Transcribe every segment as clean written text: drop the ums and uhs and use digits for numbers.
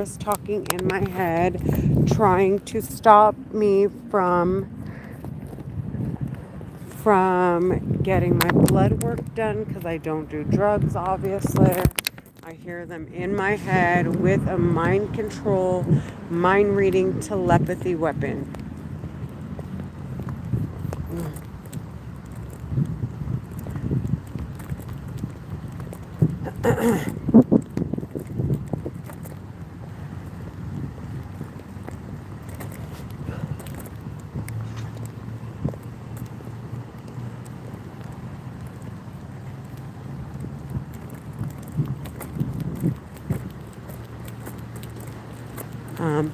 terrorist talking in my head, trying to stop me from getting my blood work done because I don't do drugs, obviously. I hear them in my head with a mind control, mind reading telepathy weapon.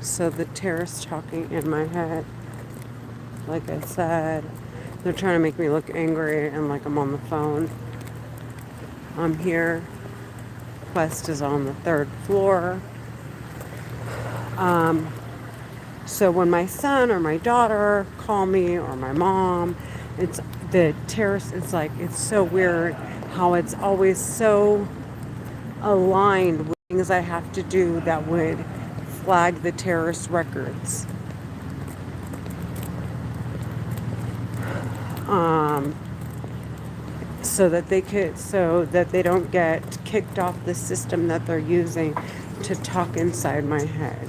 So the terrorists talking in my head, like I said, they're trying to make me look angry and like I'm on the phone. I'm here. Quest is on the third floor. So when my son or my daughter call me or my mom, it's the terrorist. It's like it's so weird how it's always so aligned with things I have to do that would flag the terrorist records. Um, so that they don't get kicked off the system that they're using to talk inside my head.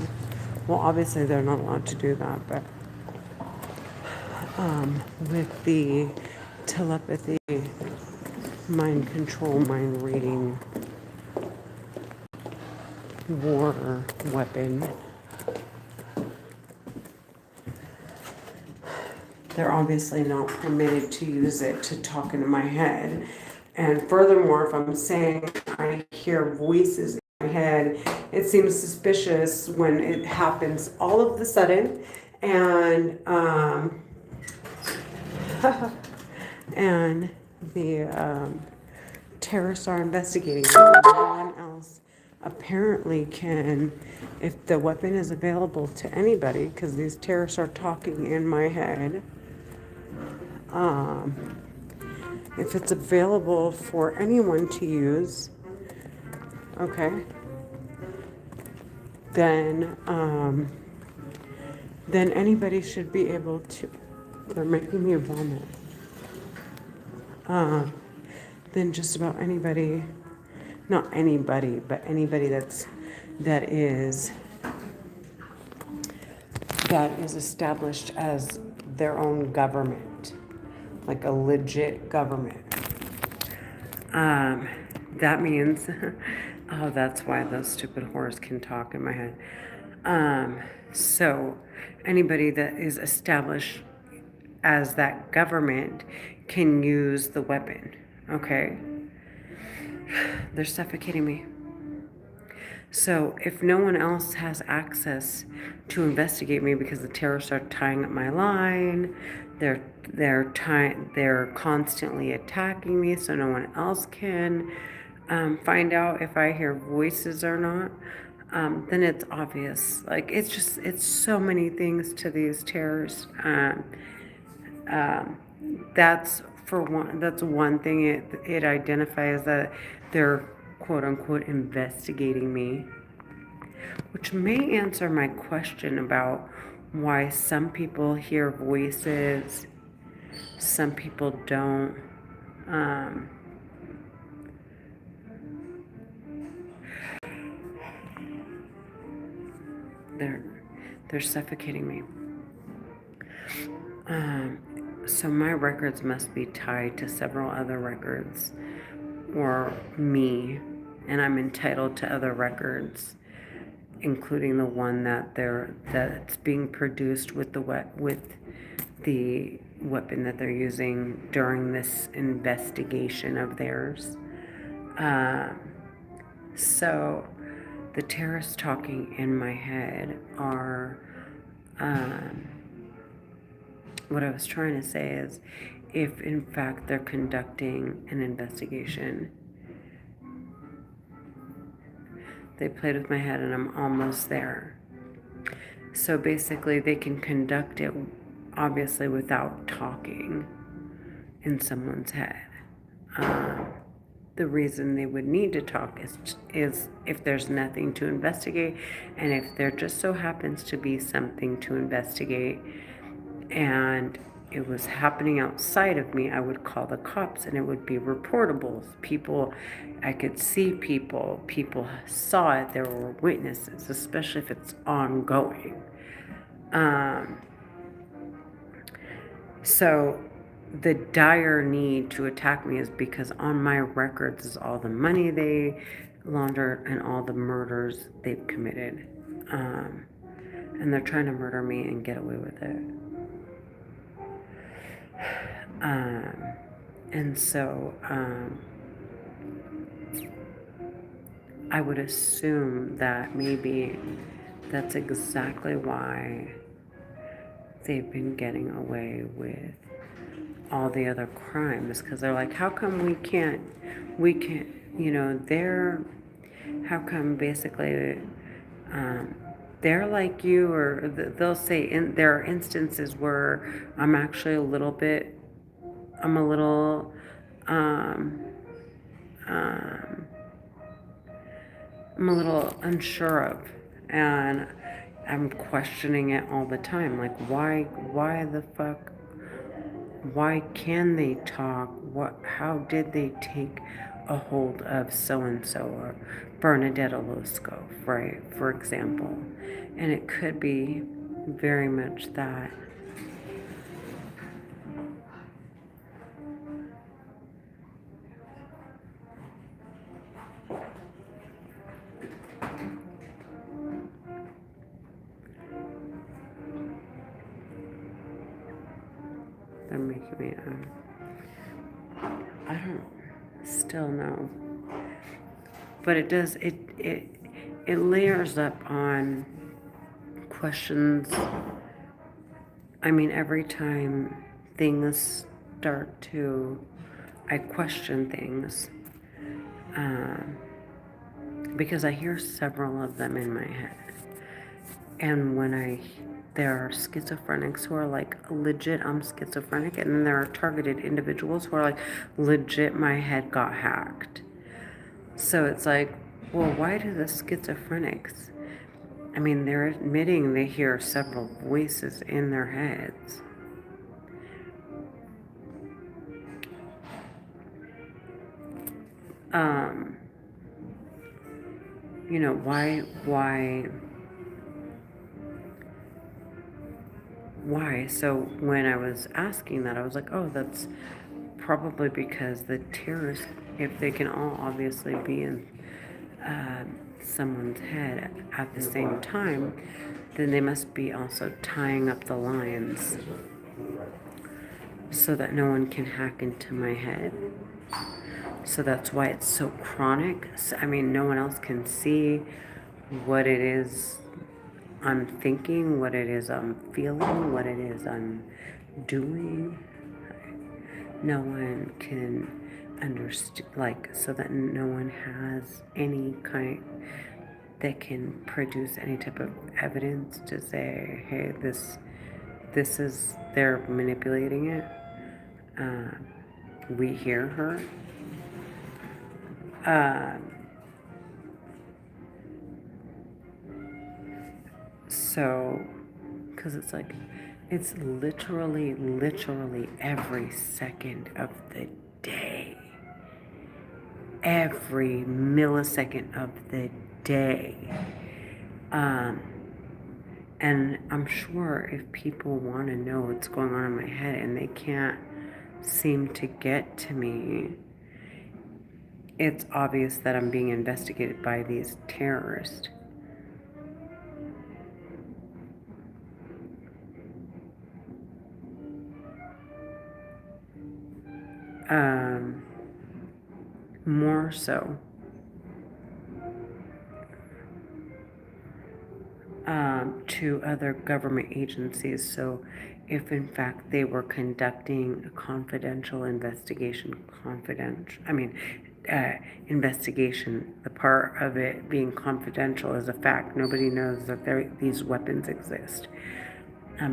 Well, obviously they're not allowed to do that, but with the telepathy, mind control, mind reading, war weapon, they're obviously not permitted to use it to talk into my head. And furthermore, if I'm saying I hear voices in my head, it seems suspicious when it happens all of the sudden. And and the terrorists are investigating. No one else apparently can, if the weapon is available to anybody, because these terrorists are talking in my head. If it's available for anyone to use, okay, then anybody should be able to. They're making me vomit. Then just about anybody, not anybody, but anybody that is established as their own government, like a legit government. That means, oh, that's why those stupid whores can talk in my head. So anybody that is established as that government can use the weapon. Okay? They're suffocating me. So if no one else has access to investigate me because the terrorists are tying up my line, they're constantly attacking me, so no one else can find out if I hear voices or not. Then it's obvious. Like it's so many things to these terrorists. That's for one. That's one thing it identifies that they're quote unquote investigating me, which may answer my question about why some people hear voices, some people don't. Um, they're they're suffocating me. So my records must be tied to several other records, or me, and I'm entitled to other records, including the one that's being produced with the weapon that they're using during this investigation of theirs. So the terrorists talking in my head are what I was trying to say is, if in fact they're conducting an investigation, they played with my head and I'm almost there. So basically they can conduct it obviously without talking in someone's head. the reason they would need to talk is if there's nothing to investigate, and if there just so happens to be something to investigate and it was happening outside of me, I would call the cops and it would be reportable. People, I could see people saw it, there were witnesses, especially if it's ongoing. Um, so the dire need to attack me is because on my records is all the money they laundered and all the murders they've committed. Um, and they're trying to murder me and get away with it. Um, and so I would assume that maybe that's exactly why they've been getting away with all the other crimes, because they're like, how come we can't, how come basically they're like you, or they'll say there are instances where I'm actually I'm a little, um, um, I'm a little unsure of, and I'm questioning it all the time. Like, why the fuck, why can they talk? How did they take a hold of so and so, or Bernadette Orozco, right? For example, and it could be very much that. They're making me, I don't still know. But it layers up on questions. I mean, every time things start to, I question things, um, because I hear several of them in my head. And there are schizophrenics who are like, legit, I'm schizophrenic. And then there are targeted individuals who are like, legit, my head got hacked. So it's like, well, why do the schizophrenics? I mean, they're admitting they hear several voices in their heads. Um, why? So when I was asking that, I was like, oh, that's probably because the terrorists, if they can all obviously be in someone's head at the same time, then they must be also tying up the lines so that no one can hack into my head. So that's why it's so chronic. I mean, no one else can see what it is I'm thinking, what it is I'm feeling, what it is I'm doing. No one can understand, like, so that no one has any kind that can produce any type of evidence to say, hey, this is, they're manipulating it. We hear her. So, because it's like, it's literally every second of the day, every millisecond of the day. And I'm sure if people want to know what's going on in my head and they can't seem to get to me, it's obvious that I'm being investigated by these terrorists. More so. To other government agencies. So, if in fact they were conducting a confidential investigation, investigation, the part of it being confidential is a fact. Nobody knows that these weapons exist,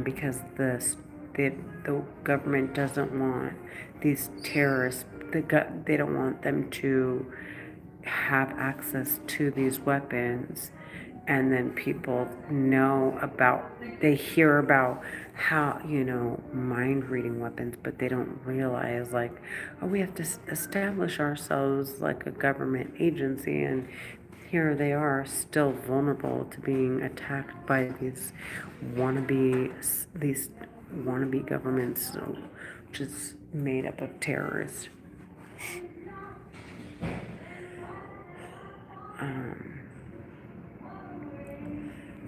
because the government doesn't want these terrorists they don't want them to have access to these weapons, and then people they hear about how, mind reading weapons, but they don't realize, like, oh, we have to establish ourselves like a government agency, and here they are still vulnerable to being attacked by these wannabe governments, which is made up of terrorists. Um,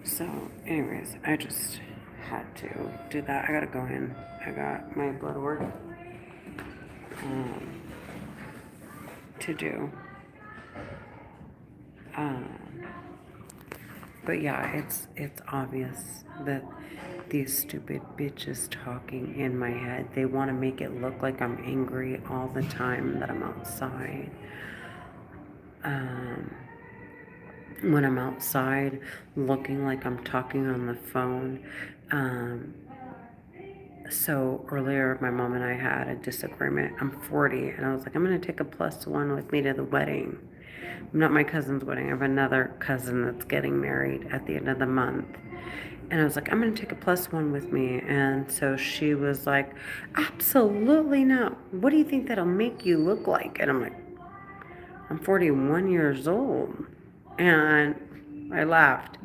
so, anyways, I just had to do that. I gotta go in. I got my blood work to do. But yeah, it's obvious that these stupid bitches talking in my head, they want to make it look like I'm angry all the time that I'm outside. When I'm outside looking like I'm talking on the phone. So earlier, my mom and I had a disagreement. I'm 40, and I was like, I'm going to take a +1 with me to the wedding. Not my cousin's wedding. I have another cousin that's getting married at the end of the month. And I was like, I'm going to take a +1 with me. And so she was like, absolutely not. What do you think that'll make you look like? And I'm like, I'm 41 years old. And I laughed.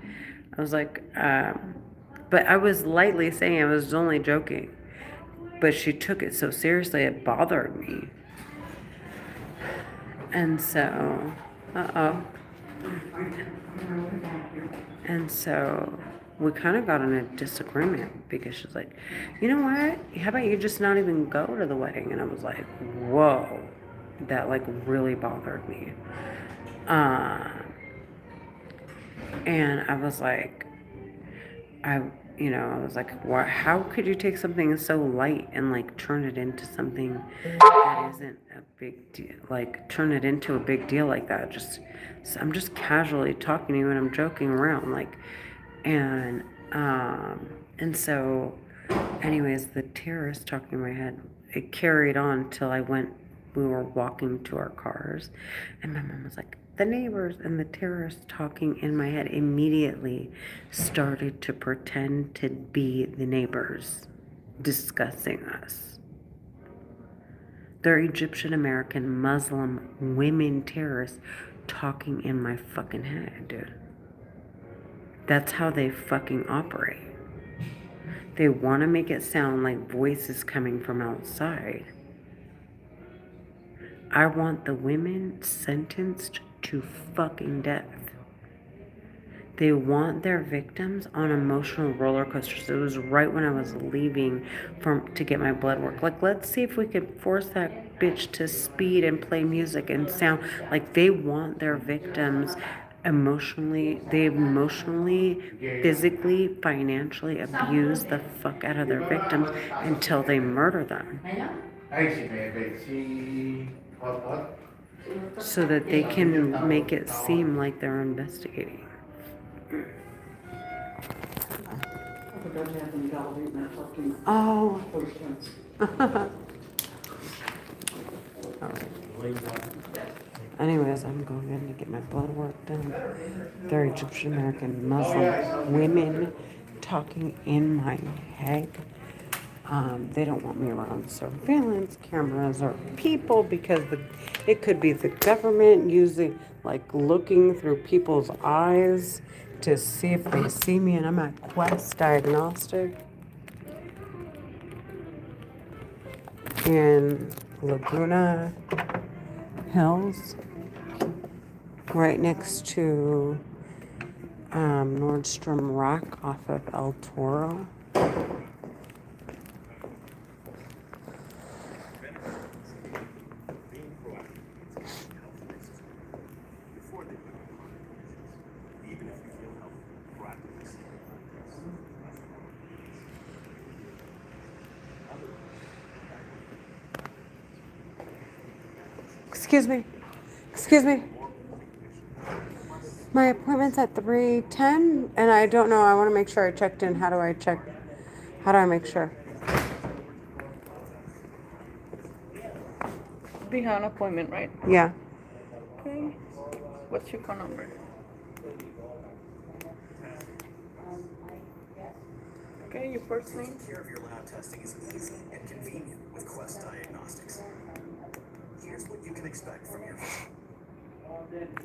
I was like, but I was lightly saying, I was only joking. But she took it so seriously, it bothered me. And so, And so we kind of got in a disagreement because she's like, you know what? How about you just not even go to the wedding? And I was like, whoa, that like really bothered me. And I was like, I was like, what? How could you take something so light and like turn it into something that isn't a big deal? Like turn it into a big deal like that. I'm just casually talking to you and I'm joking around, like, and so, anyways, the terrorist talking in my head, it carried on till we were walking to our cars, and my mom was like, the neighbors, and the terrorist talking in my head immediately started to pretend to be the neighbors discussing us. They're Egyptian American Muslim women terrorists talking in my fucking head, dude. That's how they fucking operate. They want to make it sound like voices coming from outside. I want the women sentenced to fucking death. They want their victims on emotional roller coasters. It was right when I was leaving to get my blood work. Like, let's see if we could force that bitch to speed and play music and sound like they want their victims emotionally, physically, financially abuse the fuck out of their victims until they murder them. So that they can make it seem like they're investigating. Oh. Anyways, I'm going in to get my blood work done. They're Egyptian American Muslim women talking in my head. They don't want me around surveillance cameras or people because it could be the government looking through people's eyes to see if they see me, and I'm at Quest Diagnostic in Laguna Hills, right next to Nordstrom Rack off of El Toro. Excuse me. My appointment's at 3:10, and I don't know. I want to make sure I checked in. How do I make sure? Do you have an appointment, right? Yeah. Okay. What's your phone number? Okay, your first name? Taking care of your lab testing is easy and convenient with Quest Diagnostics. Here's what you can expect from your visit.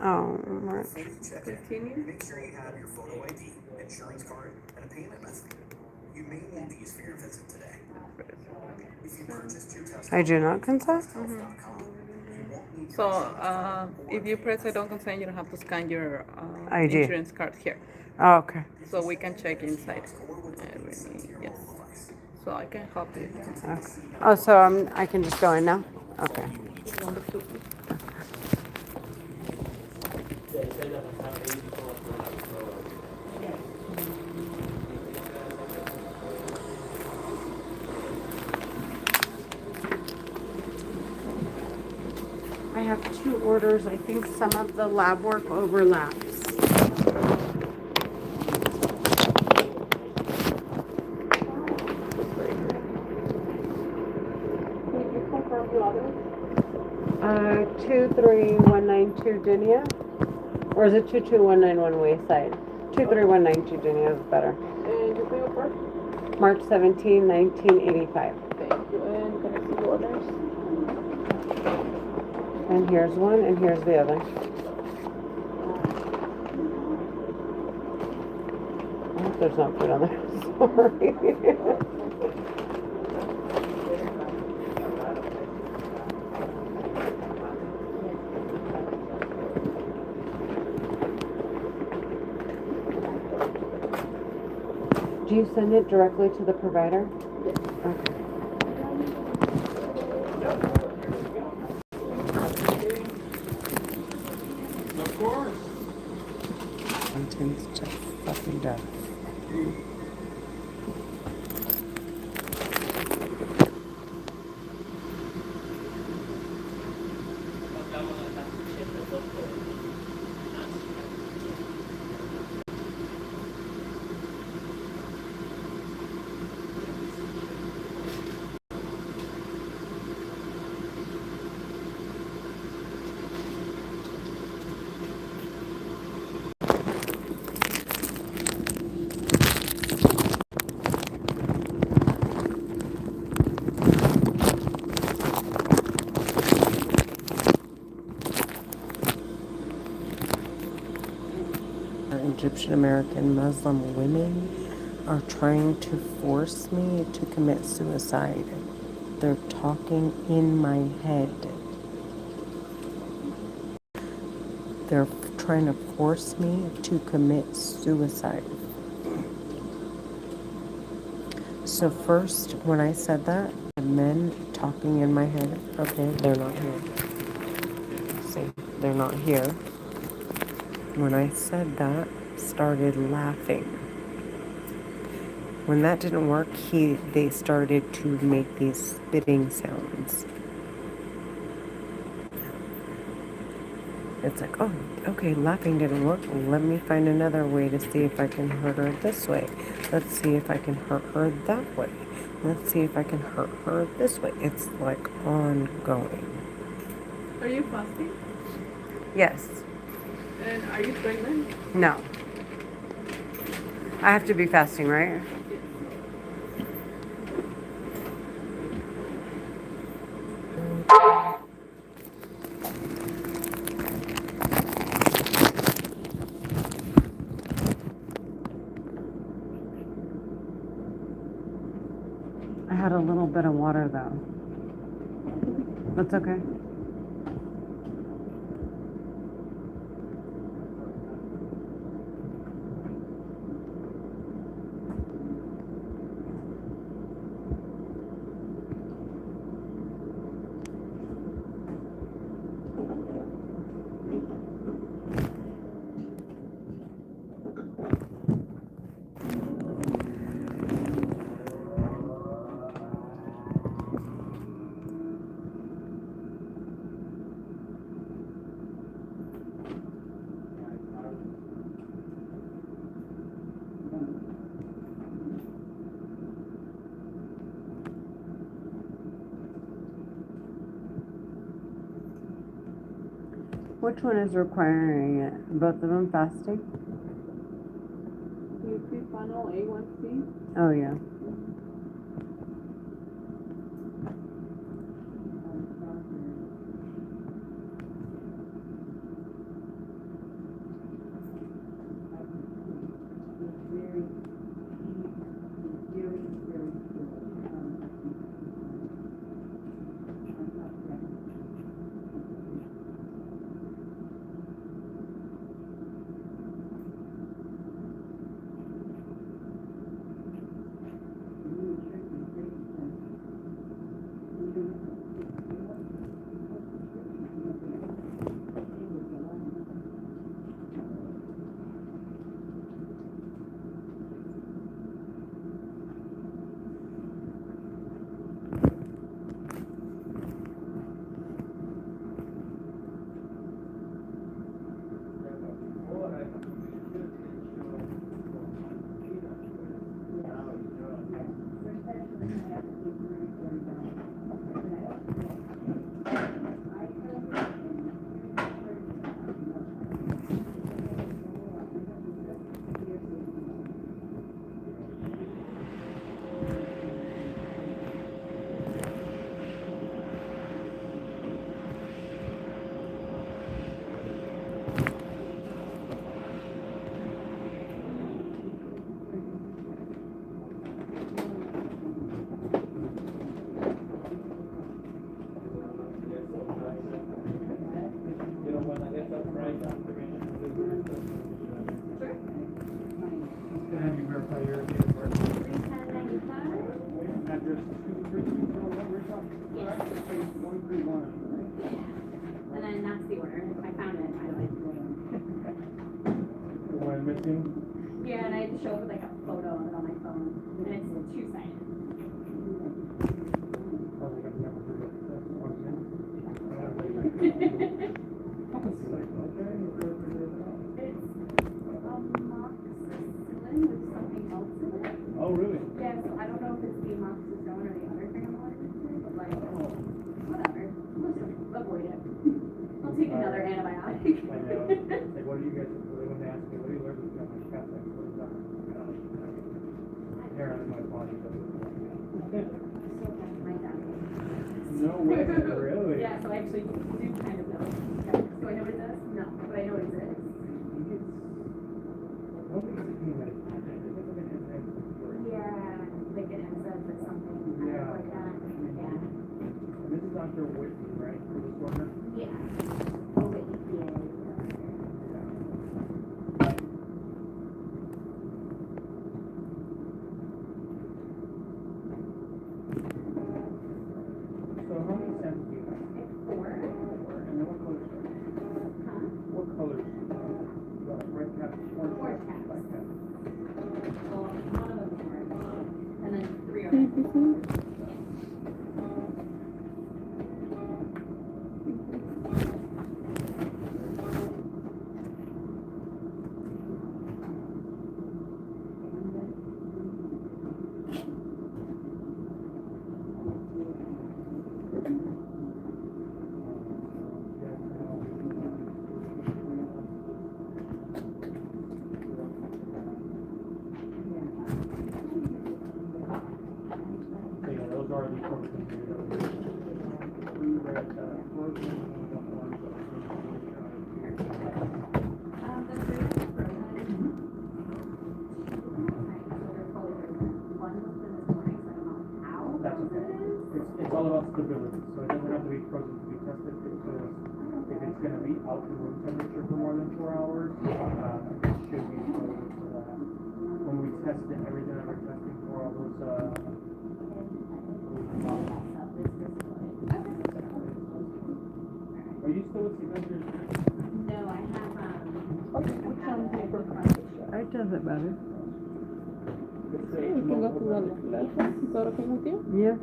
Oh, right. Before you check in, Continue. make sure you have your photo ID, insurance card, and a payment method. You may need these for your visit today. If you purchased your test I do not consent. So, if you press I don't consent, you don't have to scan your ID. insurance card here. Oh, okay. So we can check inside. Yes. So I can help you. Okay. Oh, so I can just go in now? Okay. Number 2, please. I have 2 orders. I think some of the lab work overlaps. Can you confirm your address? 23192 Dinia? Or is it 22191 Wayside? 23192 Dinia is better. And your date of birth? March 17, 1985. Thank you. And can I see your orders? And here's one, and here's the other. I hope there's not food on there. Sorry. Do you send it directly to the provider? Yes. Okay. Of course. Contents to fucking death. Egyptian American Muslim women are trying to force me to commit suicide. They're talking in my head. They're trying to force me to commit suicide. So first, when I said that, the men talking in my head, okay, they're not here. See, they're not here. When I said that, started laughing. When that didn't work, they started to make these spitting sounds. It's like, oh, okay, laughing didn't work. Let me find another way to see if I can hurt her this way. Let's see if I can hurt her that way. Let's see if I can hurt her this way. It's like ongoing. Are you fasting? Yes. And are you pregnant? No. I have to be fasting, right? I had a little bit of water though. That's okay. Which one is requiring it? Both of them fasting? You funnel A1C. Oh, yeah. Have you verify your date of birth? 31095? Address 23201 Rooftop? Yes. 131. And then that's the order. I found it finally. One missing. Yeah, and I had to show like a photo of it on my phone. And it's two-sided. Probably got the number for that. That's one thing. It's amoxicillin with something else in it. Oh, really? Yeah, so I don't know if it's the amoxicillin or the other thing I'm allergic to, but like, whatever. Let's just avoid it. I'll take another antibiotic. I know. Like, what do you guys, when they ask me, what are you allergic to? I'm like, cat like, what is that? Hair on my body doesn't like My dad. No way, really? Yeah, so I actually do kind of know. Okay. Do I know what it does? No, but I know it exists. Yeah, like an NSAID or something Yeah. like that. Yeah. And this is Dr. Whitney, right, for this one? Yeah. Oh, wait, yeah. So how many cents do you have? It's 4. And then what colors? Huh? What colors? Red cap, orange Four cap, caps. black cap. Well, one of them is orange. And then 3 are. So yeah, those are the proteins. Blue, red, frozen, and orange. The 3 are frozen. Right, so they're fully frozen. One was for this morning, so I don't know how That's frozen okay. it is. It's all about stability, so it doesn't have to be frozen to be tested, because if it's gonna be out to room temperature for more than 4 hours, it should be frozen for that. When we test it, everything that we're testing for all those, are you still with Sylvester? No, I have, It doesn't matter. You can go through all the lessons. Is that okay with you? Yeah.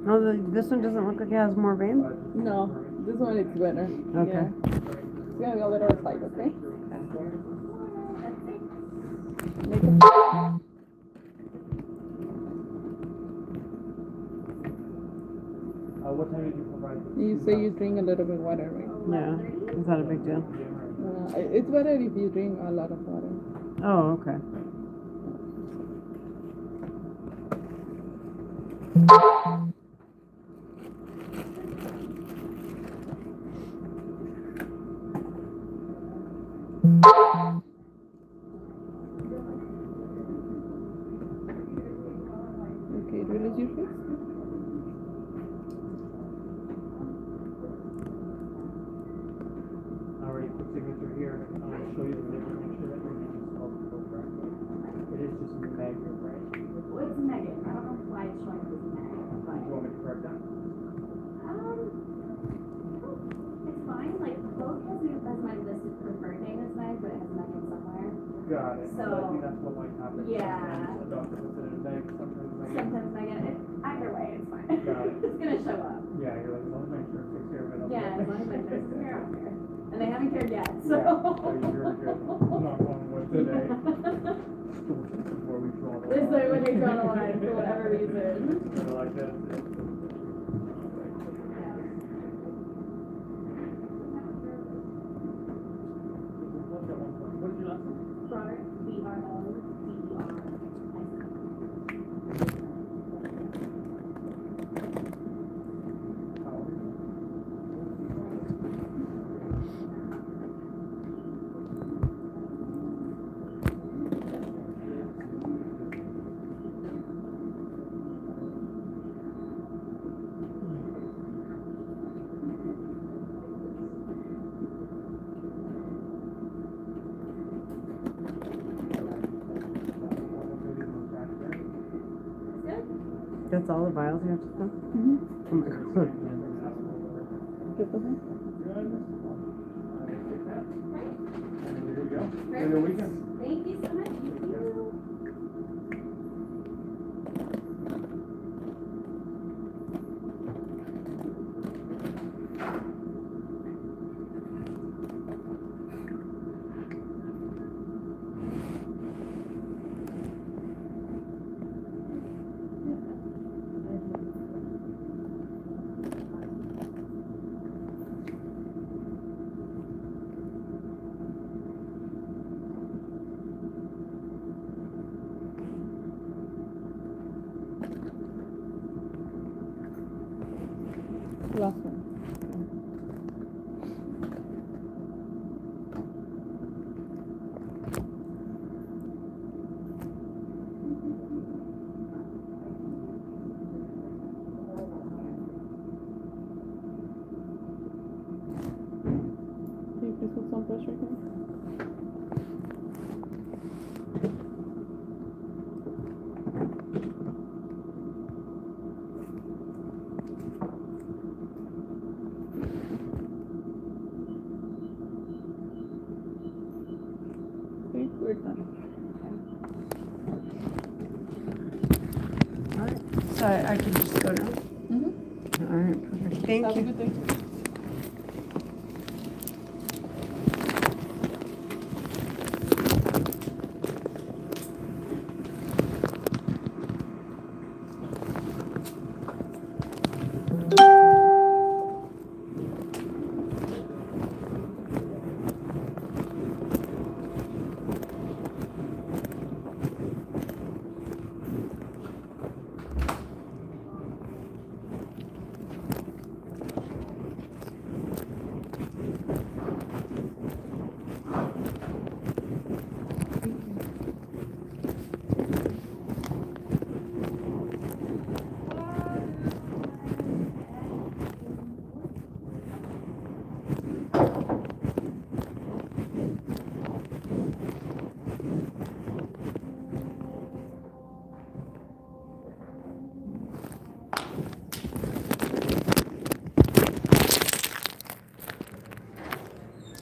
Oh, this one doesn't look like it has more veins? No, this one is better. Okay. Yeah. It's gonna be a little side, okay? Make it. What time did you provide? You say you drink a little bit water, right? Yeah. Is that a big deal? It's better if you drink a lot of water. Oh, okay. Okay, release your face. Alright, quick signature here. I'm gonna show you the liver, make sure that everything is spelled correctly. It is just Mega, right? Well, it's Megan. I don't know why it's showing as Meg, Do but, you want me to correct that? it's fine. Like, Vogue has my listed preferred name as Meg, but it has Megan somewhere. Got it. So, I think that's what might happen. yeah. Sometimes a doctor puts it in Meg, sometimes Megan. Sometimes Megan. Either way, it's fine. Got it. It's gonna show up. Yeah, you're like, well, make sure it takes care of it. I'll Yeah, do as long as it. my nurse is here, I'm here. And they haven't cared yet, so. Yeah, so you're good. Knock on wood today. Before we draw the This is line. when they draw the line for whatever reason. Kinda like that. What did you last name? Broder, BRODER. How old are you? Good. That's all the vials you have to fill? Mm-hmm. Oh my god. Good for her. There you go. Perfect. Enjoy your weekend. Thank you so much. Thank you. Last one. Can you please put some pressure here? Okay, we're done. All right. So I can just go now? Mm-hmm. All right, perfect. Thank Have a you. good day.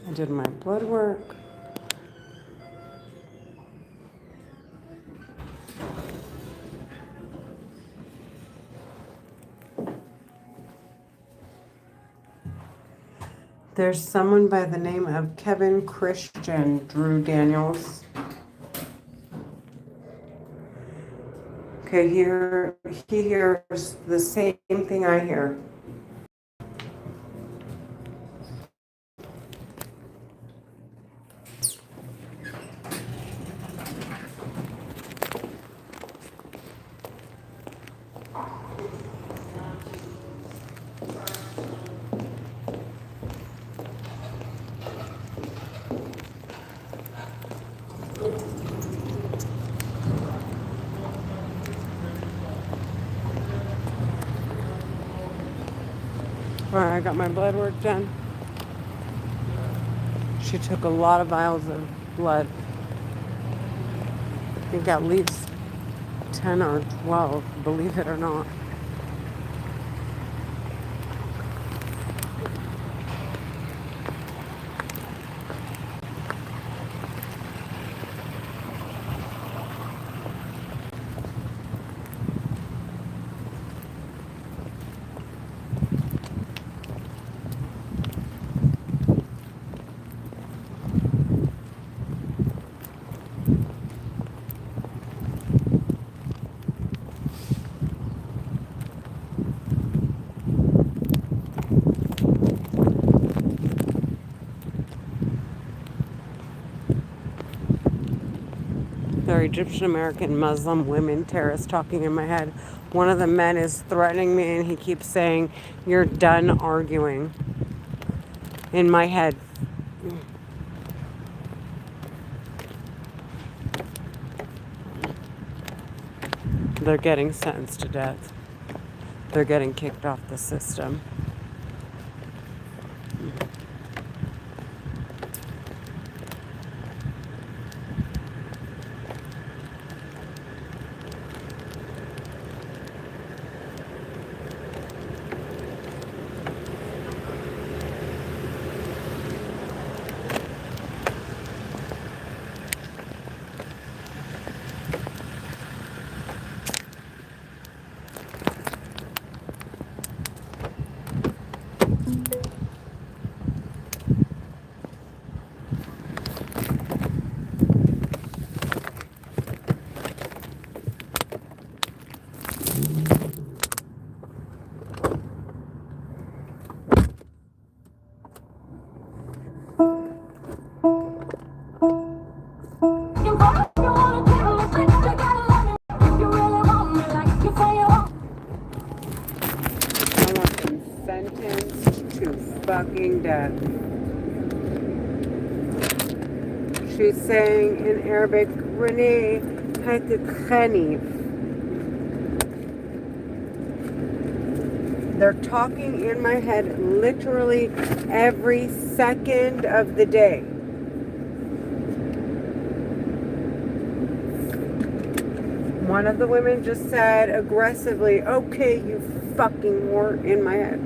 I did my blood work. There's someone by the name of Kevin Christian Drew Daniels. Okay, he hears the same thing I hear. Well, I got my blood work done. She took a lot of vials of blood. I think at least 10 or 12, believe it or not. They're Egyptian American Muslim women terrorists talking in my head. One of the men is threatening me and he keeps saying, "You're done arguing." In my head. They're getting sentenced to death. They're getting kicked off the system. I want them sentenced to fucking death. She's saying in Arabic, Renee Haitikhani. They're talking in my head literally every second of the day. One of the women just said aggressively, "Okay, you fucking whore," in my head.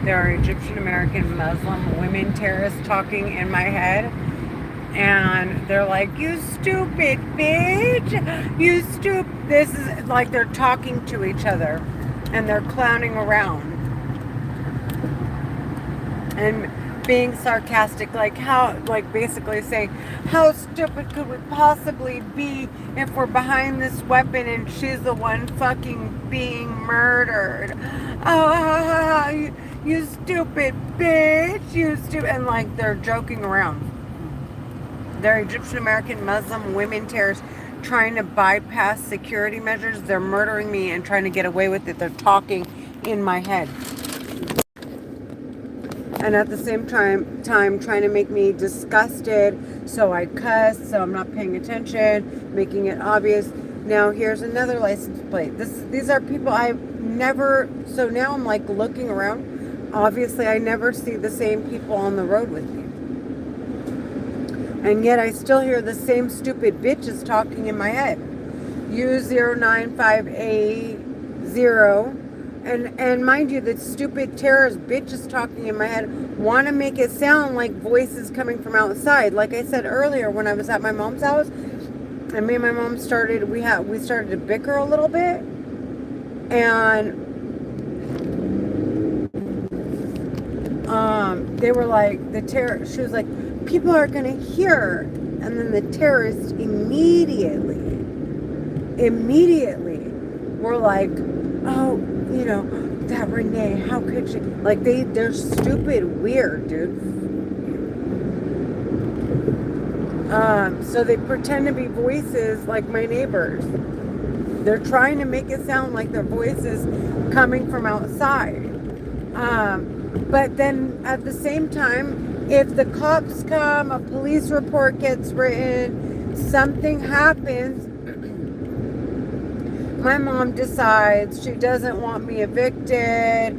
There are Egyptian American Muslim women terrorists talking in my head. And they're like, "You stupid bitch. You stupid." This is like they're talking to each other. And they're clowning around. And being sarcastic, like basically saying, "How stupid could we possibly be if we're behind this weapon and she's the one fucking being murdered? Oh, you stupid bitch, you stupid," and like they're joking around. They're Egyptian American Muslim women terrorists trying to bypass security measures. They're murdering me and trying to get away with it. They're talking in my head. And at the same time trying to make me disgusted, so I cuss, so I'm not paying attention, making it obvious. Now here's another license plate. These are people I've never, so now I'm like looking around. Obviously I never see the same people on the road with me. And yet I still hear the same stupid bitches talking in my head. U095A0. And mind you, the stupid terrorist bitches talking in my head want to make it sound like voices coming from outside. Like I said earlier, when I was at my mom's house, and me and my mom started to bicker a little bit. And they were like, she was like, "People are gonna hear," and then the terrorists immediately were like, oh, you know, that Renee, how could she? Like, they're stupid weird, dude. So they pretend to be voices like my neighbors. They're trying to make it sound like their voices coming from outside. But then at the same time, if the cops come, a police report gets written, something happens, my mom decides she doesn't want me evicted,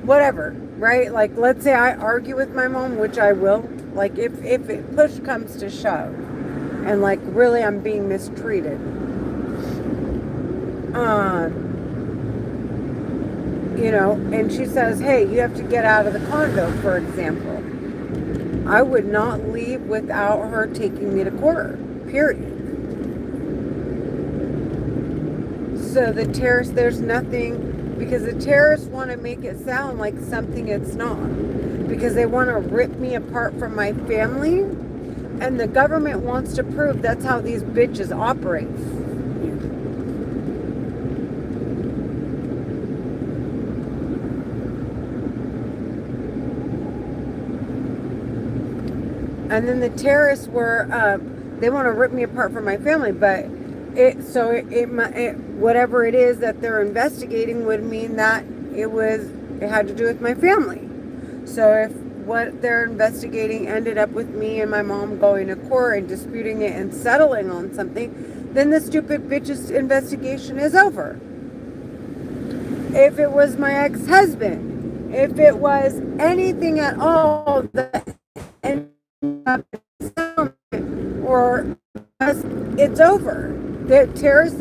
whatever, right? Like, let's say I argue with my mom, which I will, like, if it push comes to shove, and like, really I'm being mistreated. You know, and she says, hey, you have to get out of the condo, for example. I would not leave without her taking me to court, period. So the terrorists, there's nothing, because the terrorists want to make it sound like something it's not. Because they want to rip me apart from my family, and the government wants to prove that's how these bitches operate. And then the terrorists were, they want to rip me apart from my family, but whatever it is that they're investigating would mean that it had to do with my family. So if what they're investigating ended up with me and my mom going to court and disputing it and settling on something, then the stupid bitch's investigation is over. If it was my ex-husband, if it was anything at all that or it's over. The terrorist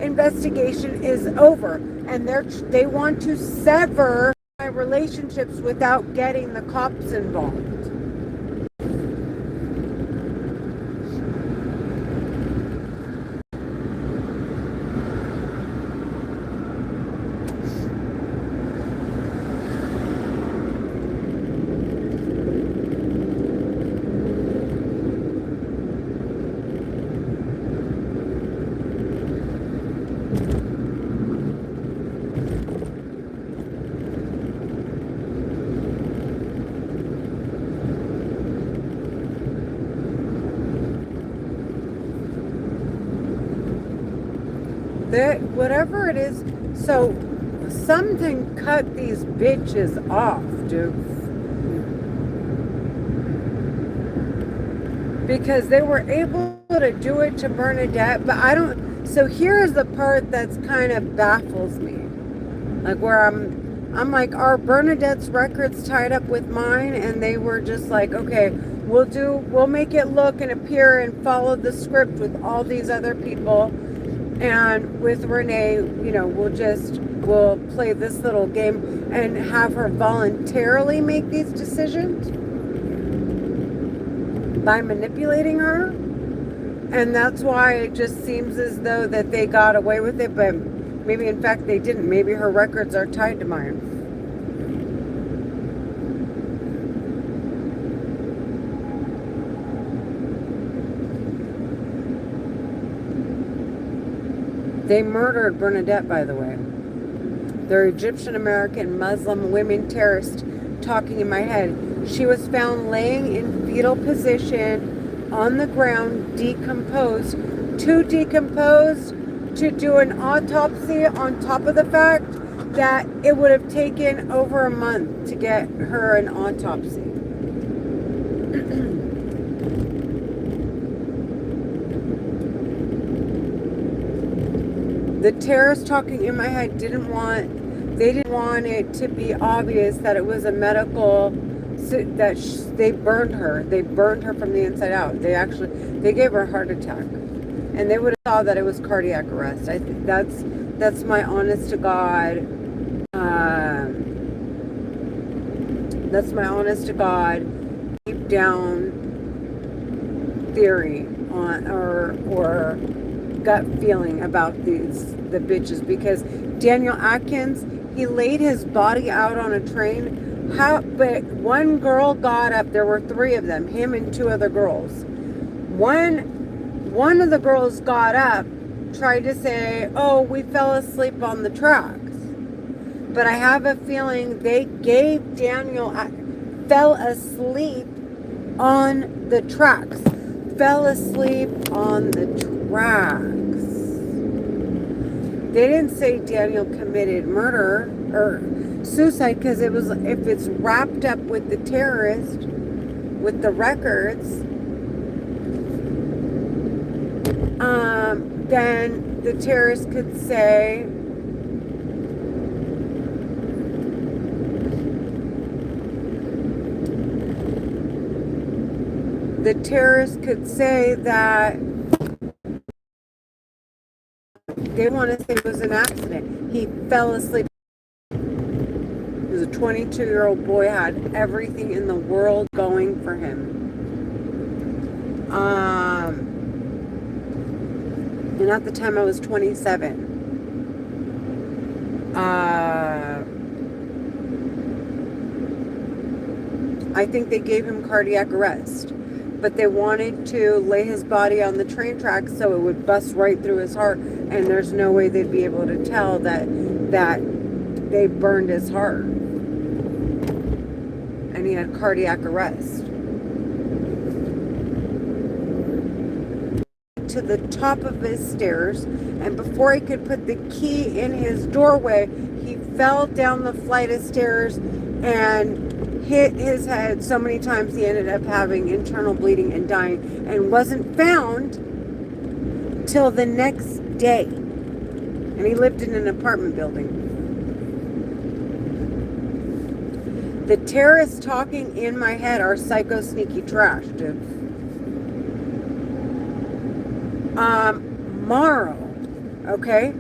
investigation is over, and they want to sever my relationships without getting the cops involved. Whatever it is, so something cut these bitches off, dude. Because they were able to do it to Bernadette, but I don't, so here's the part that's kind of baffles me. Like, where I'm like, are Bernadette's records tied up with mine? And they were just like, okay, we'll make it look and appear and follow the script with all these other people. And with Renee, you know, we'll play this little game and have her voluntarily make these decisions by manipulating her. And that's why it just seems as though that they got away with it, but maybe in fact they didn't. Maybe her records are tied to mine. They murdered Bernadette, by the way. They're Egyptian-American Muslim women terrorists talking in my head. She was found laying in fetal position on the ground, decomposed. Too decomposed to do an autopsy, on top of the fact that it would have taken over a month to get her an autopsy. The terrorists talking in my head didn't want it to be obvious that it was a medical, they burned her. They burned her from the inside out. They gave her a heart attack. And they would have thought that it was cardiac arrest. I think that's my honest to God, deep down theory on, or gut feeling about the bitches, because Daniel Atkins, he laid his body out on a train. But one girl got up. There were 3 of them, him and 2 other girls. One of the girls got up tried to say, oh, we fell asleep on the tracks. But I have a feeling they gave Daniel, fell asleep on the tracks. Fell asleep on the tracks. They didn't say Daniel committed murder or suicide because it was, if it's wrapped up with the terrorist, with the records, then the terrorist could say, that they want to say it was an accident. He fell asleep. He was a 22-year-old boy, had everything in the world going for him. And at the time I was 27. I think they gave him cardiac arrest, but they wanted to lay his body on the train tracks so it would bust right through his heart, and there's no way they'd be able to tell that they burned his heart, and he had cardiac arrest. To the top of his stairs, and before he could put the key in his doorway, he fell down the flight of stairs and hit his head so many times he ended up having internal bleeding and dying, and wasn't found till the next day. And he lived in an apartment building. The terrorists talking in my head are psycho sneaky trash, dude. Morrow, okay?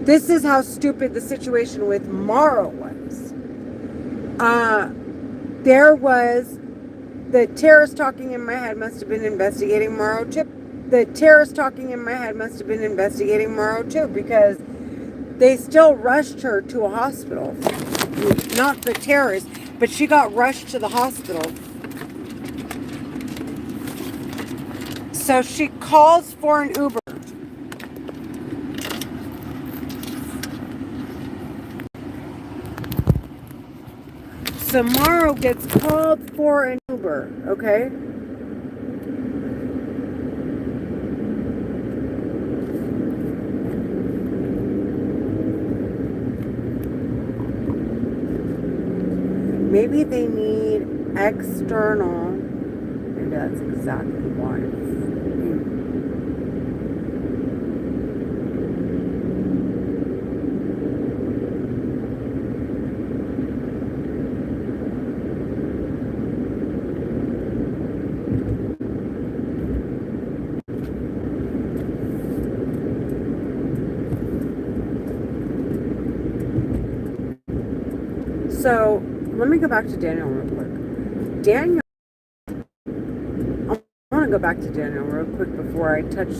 This is how stupid the situation with Morrow was. There was, the terrorist talking in my head must have been investigating Morrow too. The terrorist talking in my head must have been investigating Morrow too, because they still rushed her to a hospital. Not the terrorist, but she got rushed to the hospital. So she calls for an Uber. So Morrow gets called for an Uber, okay? Maybe they need external, maybe that's exactly why. So, let me go back to Daniel real quick. I want to go back to Daniel real quick before I touch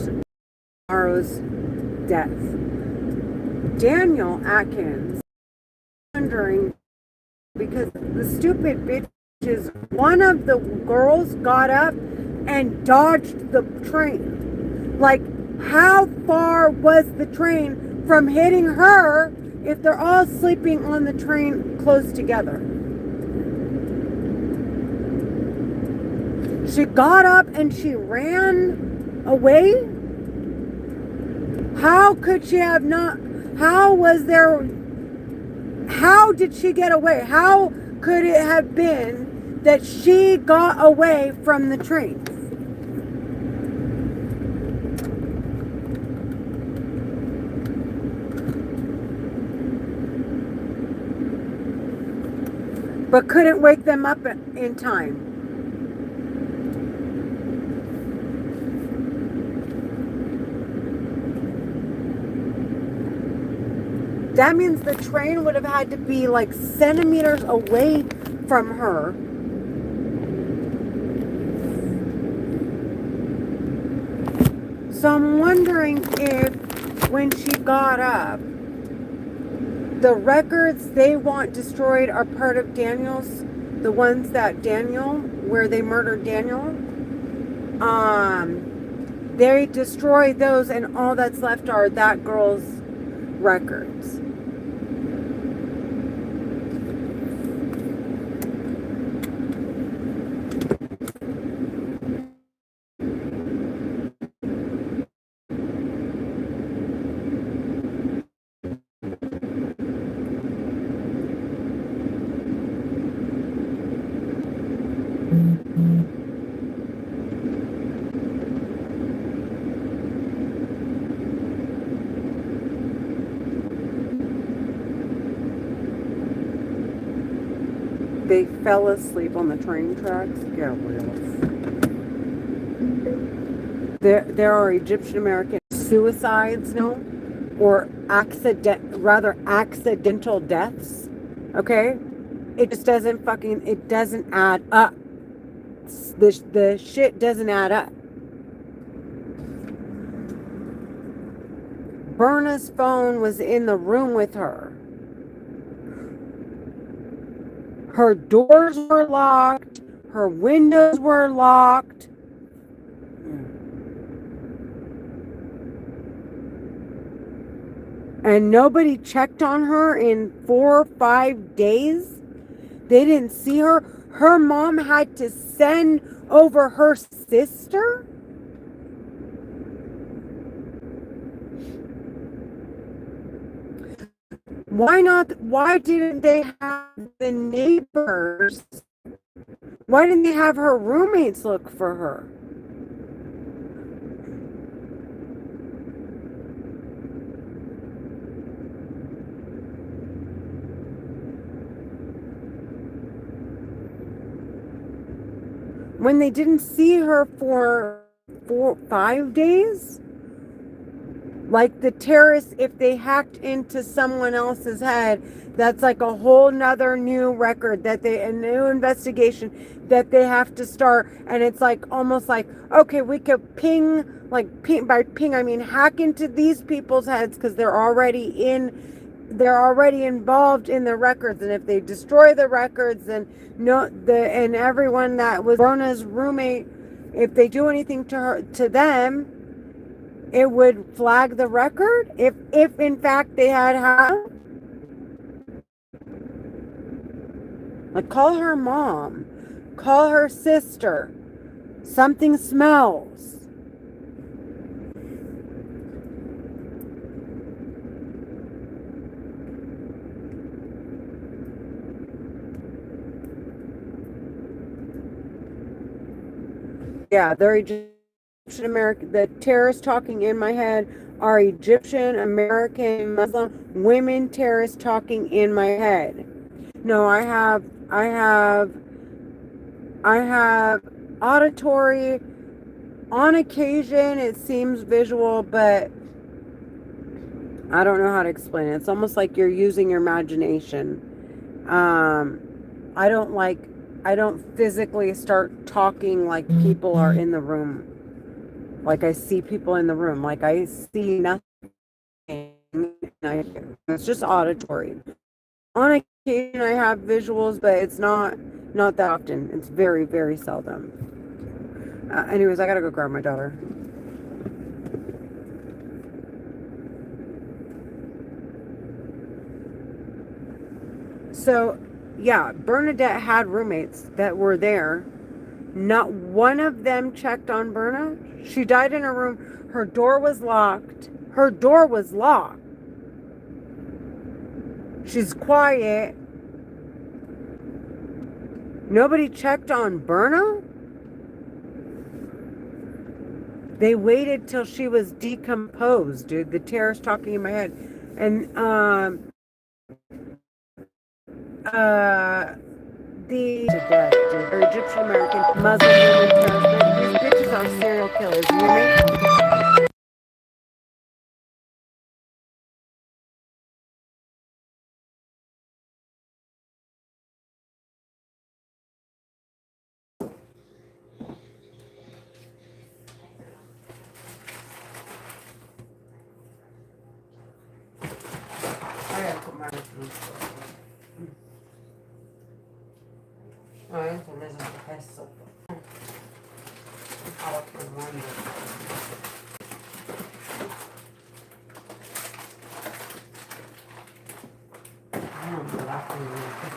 Morrow's death. Daniel Atkins, wondering, because the stupid bitches, one of the girls got up and dodged the train. Like, how far was the train from hitting her if they're all sleeping on the train close together? She got up and she ran away? How could she have not? How did she get away? How could it have been that she got away from the train? But couldn't wake them up in time. That means the train would have had to be like centimeters away from her. So I'm wondering if when she got up, the records they want destroyed are part of Daniel's, the ones that Daniel, where they murdered Daniel. They destroy those, and all that's left are that girl's records. They fell asleep on the train tracks. Get real. There are Egyptian American suicides, no, or accidental deaths. Okay, it just doesn't fucking. It doesn't add up. The shit doesn't add up. Berna's phone was in the room with her. Her doors were locked. Her windows were locked. And nobody checked on her in 4 or 5 days. They didn't see her. Her mom had to send over her sister. Why not? Why didn't they have the neighbors? Why didn't they have her roommates look for her? When they didn't see her for 4 or 5 days? Like the terrorists, if they hacked into someone else's head, that's like a whole nother new record a new investigation that they have to start. And it's like almost like, okay, we could by ping, I mean hack into these people's heads because they're already involved in the records. And if they destroy the records, then and everyone that was Rona's roommate, if they do anything to them, it would flag the record if in fact they had. Like, call her mom, call her sister. Something smells. Yeah, they're Egyptian American. The terrorists talking in my head are Egyptian American Muslim women terrorists talking in my head. No, I have auditory. On occasion, it seems visual, but I don't know how to explain it. It's almost like you're using your imagination. I don't physically start talking like people are in the room. Like I see people in the room. Like I see nothing. It's just auditory. On occasion, I have visuals, but it's not that often. It's very, very seldom. Anyways, I gotta go grab my daughter. So, yeah, Bernadette had roommates that were there. Not one of them checked on Berna. She died in her room. Her door was locked. She's quiet. Nobody checked on Berna? They waited till she was decomposed, dude. The terrorist talking in my head. And, the death, dude. They're Egyptian American Muslim women terrorists. These bitches are serial killers, you hear me? I gotta put my questo. California. I remember laughing when we were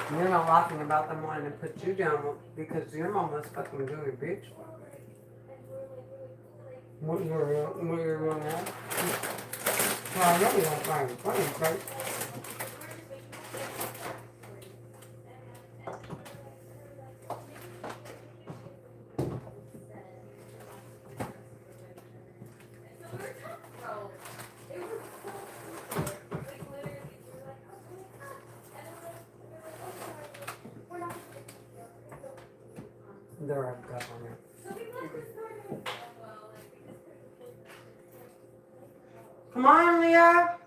You're not laughing about them wanting to put you down because your mom was fucking doing, bitch. What you're doing now? Well, I know you don't find it funny, right? They're a government. Come on, Leah.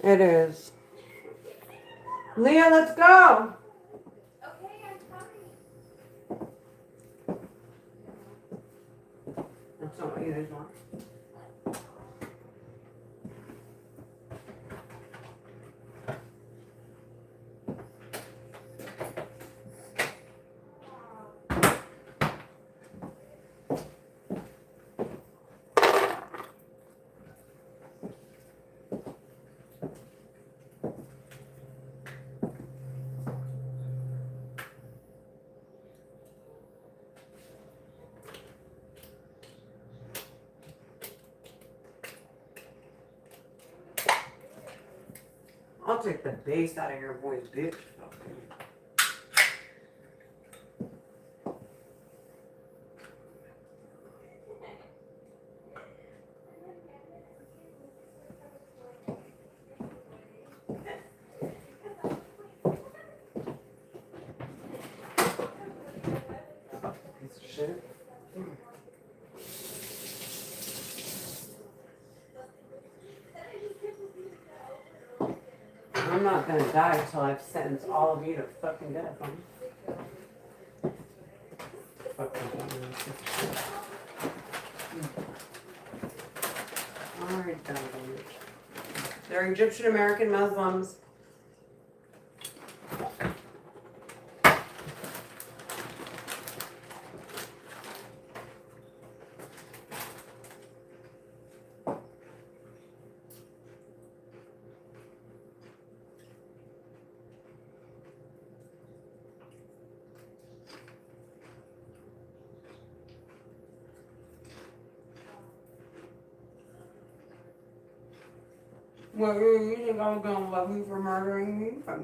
It is. Leah, let's go. That's not what you guys want. I'll take the bass out of your voice, bitch. Piece of shit. I'm not gonna die until I've sentenced all of you to fucking death. Alright, done. They're Egyptian American Muslims. Well, you think I'm gonna love you for murdering me? I'm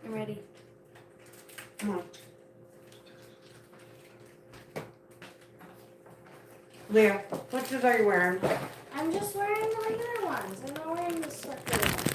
ready. Come on. Leah, what shoes are you wearing? I'm just wearing the regular ones. I'm not wearing the slippery ones.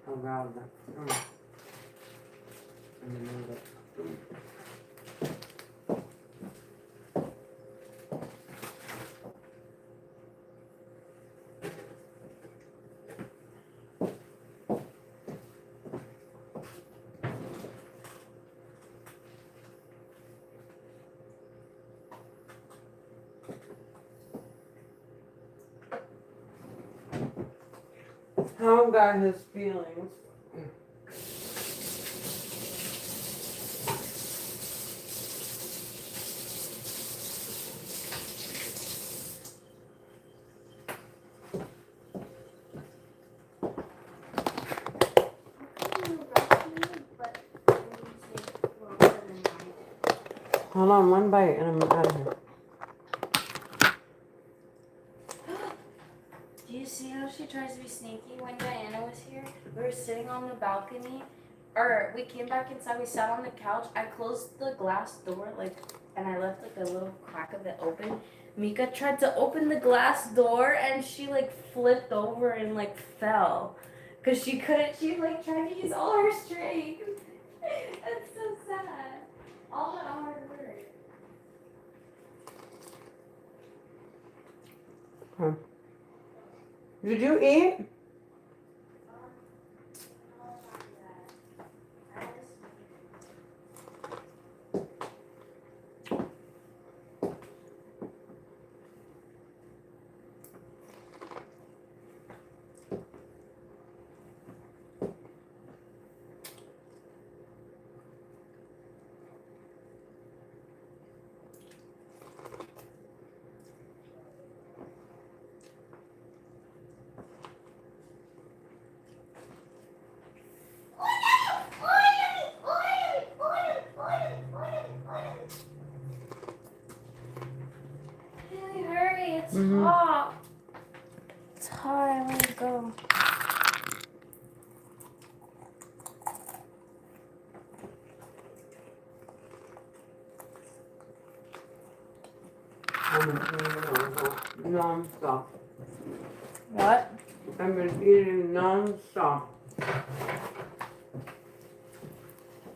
Oh God. Tom got his feelings. Hold on, one bite and I'm out of here. Do you see how she tries to be sneaky? When Diana was here, we were sitting on the balcony, or we came back inside, we sat on the couch, I closed the glass door, like, and I left like a little crack of it open. Mika tried to open the glass door and she like flipped over and like fell. Cause she couldn't, she like tried to use all her strength. That's so sad. All that hard work. Did you eat? Haley, hurry, it's Mhm. hot. It's hot, I wanna go. Non-stop. What? I've been eating non-stop.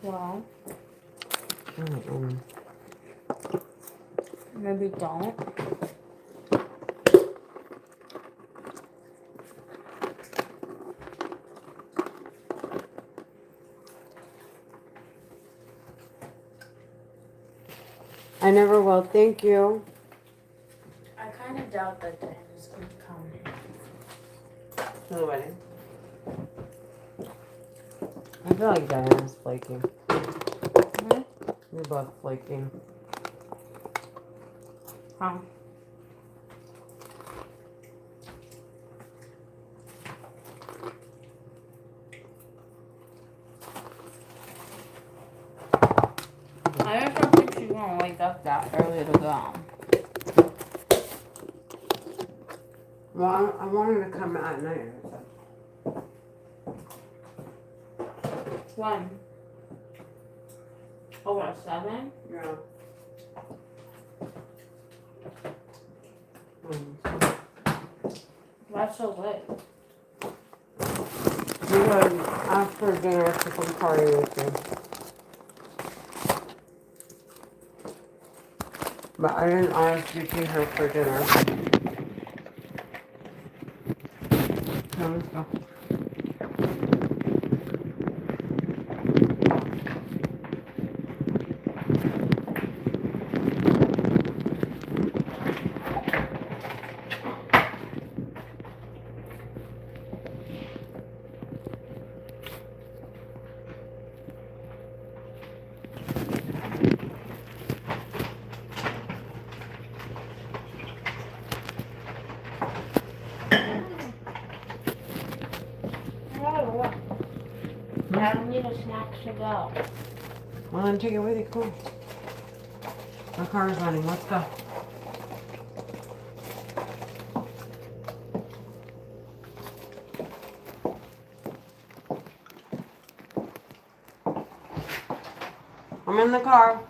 Well, Mm-mm. maybe don't. I never will. Thank you. I kind of doubt that Diana's gonna come. To the wedding. I feel like Diana's flaking. Mhm. You're both flaking. How? I just don't think she's gonna wake up that early to go. Well, I wanted to come at night. So. When? Oh, at 7? Yeah. That's so late. Because after dinner to come party with you. But I didn't RSVP her for dinner. So let's go. I don't need a snack to go. Well, then take it with you. Cool. My car is running. Let's go. I'm in the car.